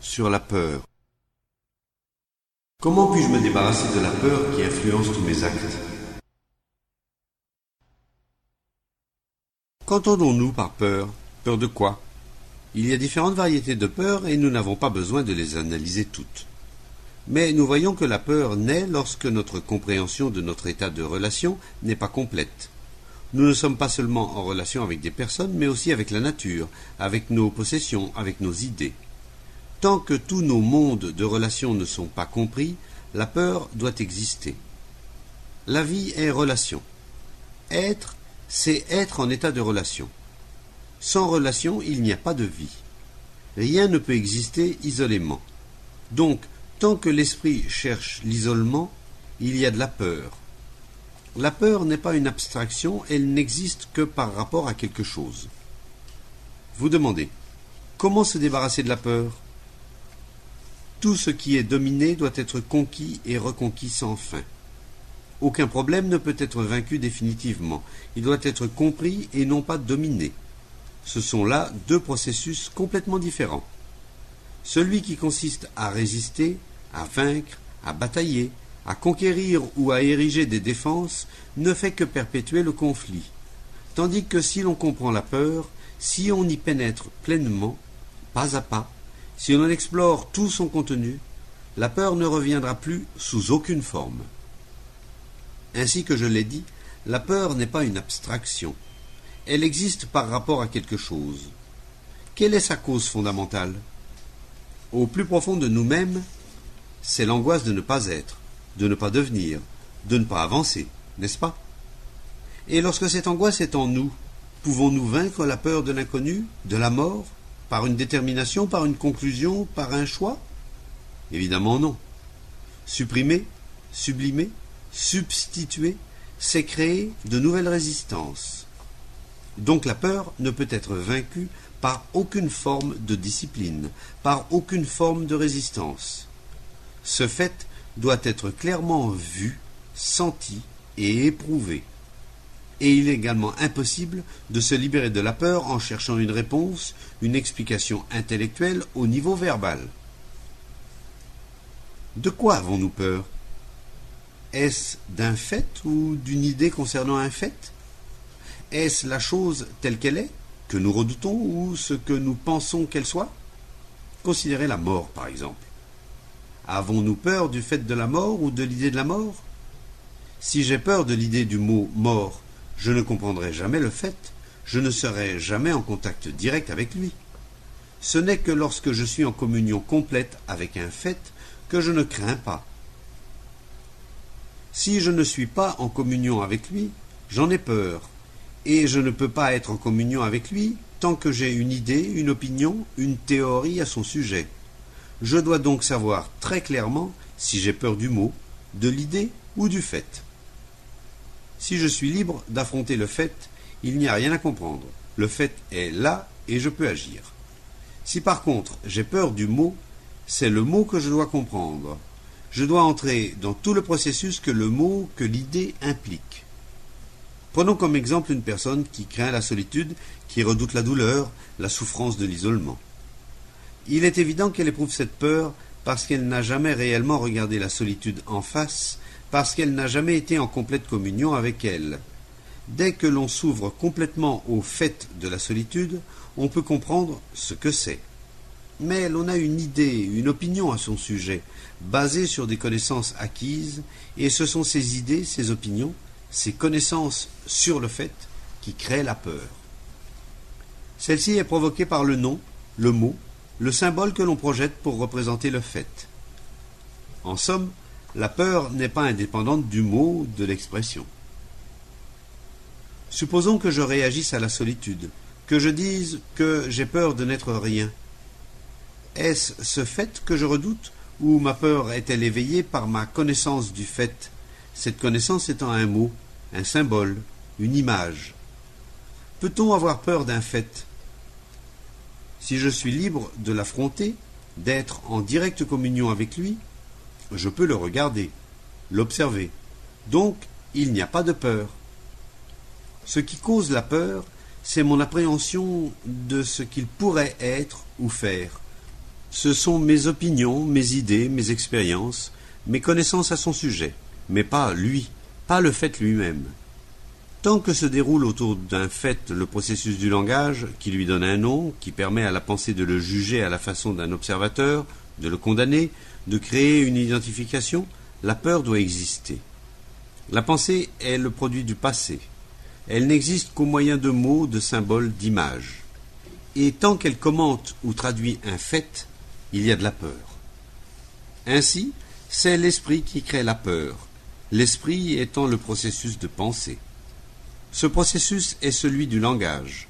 Sur la peur. Comment puis-je me débarrasser de la peur qui influence tous mes actes? Qu'entendons-nous par peur? Peur de quoi? Il y a différentes variétés de peur et nous n'avons pas besoin de les analyser toutes. Mais nous voyons que la peur naît lorsque notre compréhension de notre état de relation n'est pas complète. Nous ne sommes pas seulement en relation avec des personnes, mais aussi avec la nature, avec nos possessions, avec nos idées. Tant que tous nos mondes de relations ne sont pas compris, la peur doit exister. La vie est relation. Être, c'est être en état de relation. Sans relation, il n'y a pas de vie. Rien ne peut exister isolément. Donc, tant que l'esprit cherche l'isolement, il y a de la peur. La peur n'est pas une abstraction, elle n'existe que par rapport à quelque chose. Vous demandez, comment se débarrasser de la peur? Tout ce qui est dominé doit être conquis et reconquis sans fin. Aucun problème ne peut être vaincu définitivement. Il doit être compris et non pas dominé. Ce sont là deux processus complètement différents. Celui qui consiste à résister, à vaincre, à batailler, à conquérir ou à ériger des défenses ne fait que perpétuer le conflit. Tandis que si l'on comprend la peur, si on y pénètre pleinement, pas à pas, si l'on explore tout son contenu, la peur ne reviendra plus sous aucune forme. Ainsi que je l'ai dit, la peur n'est pas une abstraction. Elle existe par rapport à quelque chose. Quelle est sa cause fondamentale? Au plus profond de nous-mêmes, c'est l'angoisse de ne pas être, de ne pas devenir, de ne pas avancer, n'est-ce pas? Et lorsque cette angoisse est en nous, pouvons-nous vaincre la peur de l'inconnu, de la mort, par une détermination, par une conclusion, par un choix? Évidemment non. Supprimer, sublimer, substituer, c'est créer de nouvelles résistances. Donc la peur ne peut être vaincue par aucune forme de discipline, par aucune forme de résistance. Ce fait doit être clairement vu, senti et éprouvé. Et il est également impossible de se libérer de la peur en cherchant une réponse, une explication intellectuelle au niveau verbal. De quoi avons-nous peur? Est-ce d'un fait ou d'une idée concernant un fait? Est-ce la chose telle qu'elle est, que nous redoutons, ou ce que nous pensons qu'elle soit? Considérez la mort, par exemple. Avons-nous peur du fait de la mort ou de l'idée de la mort? Si j'ai peur de l'idée du mot « mort », je ne comprendrai jamais le fait, je ne serai jamais en contact direct avec lui. Ce n'est que lorsque je suis en communion complète avec un fait que je ne crains pas. Si je ne suis pas en communion avec lui, j'en ai peur, et je ne peux pas être en communion avec lui tant que j'ai une idée, une opinion, une théorie à son sujet. Je dois donc savoir très clairement si j'ai peur du mot, de l'idée ou du fait. Si je suis libre d'affronter le fait, il n'y a rien à comprendre. Le fait est là et je peux agir. Si par contre j'ai peur du mot, c'est le mot que je dois comprendre. Je dois entrer dans tout le processus que le mot, que l'idée implique. Prenons comme exemple une personne qui craint la solitude, qui redoute la douleur, la souffrance de l'isolement. Il est évident qu'elle éprouve cette peur parce qu'elle n'a jamais réellement regardé la solitude en face, parce qu'elle n'a jamais été en complète communion avec elle. Dès que l'on s'ouvre complètement au fait de la solitude, on peut comprendre ce que c'est. Mais l'on a une idée, une opinion à son sujet, basée sur des connaissances acquises, et ce sont ces idées, ces opinions, ces connaissances sur le fait qui créent la peur. Celle-ci est provoquée par le nom, le mot, le symbole que l'on projette pour représenter le fait. En somme, la peur n'est pas indépendante du mot, de l'expression. Supposons que je réagisse à la solitude, que je dise que j'ai peur de n'être rien. Est-ce ce fait que je redoute, ou ma peur est-elle éveillée par ma connaissance du fait, cette connaissance étant un mot, un symbole, une image? Peut-on avoir peur d'un fait? Si je suis libre de l'affronter, d'être en directe communion avec lui, je peux le regarder, l'observer. Donc, il n'y a pas de peur. Ce qui cause la peur, c'est mon appréhension de ce qu'il pourrait être ou faire. Ce sont mes opinions, mes idées, mes expériences, mes connaissances à son sujet, mais pas lui, pas le fait lui-même. Tant que se déroule autour d'un fait le processus du langage, qui lui donne un nom, qui permet à la pensée de le juger à la façon d'un observateur, de le condamner, de créer une identification, la peur doit exister. La pensée est le produit du passé. Elle n'existe qu'au moyen de mots, de symboles, d'images. Et tant qu'elle commente ou traduit un fait, il y a de la peur. Ainsi, c'est l'esprit qui crée la peur, l'esprit étant le processus de pensée. Ce processus est celui du langage.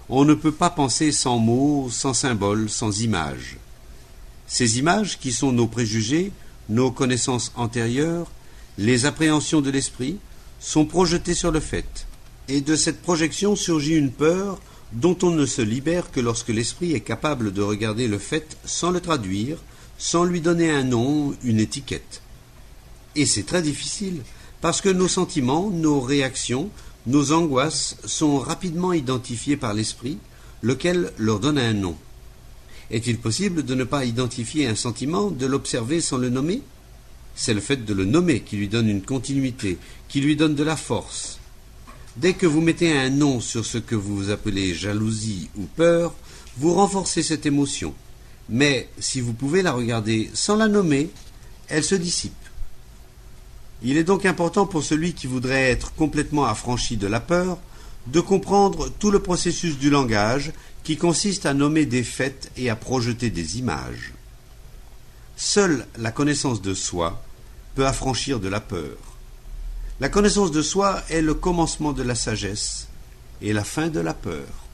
On ne peut pas penser sans mots, sans symboles, sans images. Ces images, qui sont nos préjugés, nos connaissances antérieures, les appréhensions de l'esprit, sont projetées sur le fait. Et de cette projection surgit une peur dont on ne se libère que lorsque l'esprit est capable de regarder le fait sans le traduire, sans lui donner un nom, une étiquette. Et c'est très difficile, parce que nos sentiments, nos réactions, nos angoisses sont rapidement identifiées par l'esprit, lequel leur donne un nom. Est-il possible de ne pas identifier un sentiment, de l'observer sans le nommer? C'est le fait de le nommer qui lui donne une continuité, qui lui donne de la force. Dès que vous mettez un nom sur ce que vous appelez jalousie ou peur, vous renforcez cette émotion. Mais si vous pouvez la regarder sans la nommer, elle se dissipe. Il est donc important pour celui qui voudrait être complètement affranchi de la peur de comprendre tout le processus du langage qui consiste à nommer des faits et à projeter des images. Seule la connaissance de soi peut affranchir de la peur. La connaissance de soi est le commencement de la sagesse et la fin de la peur.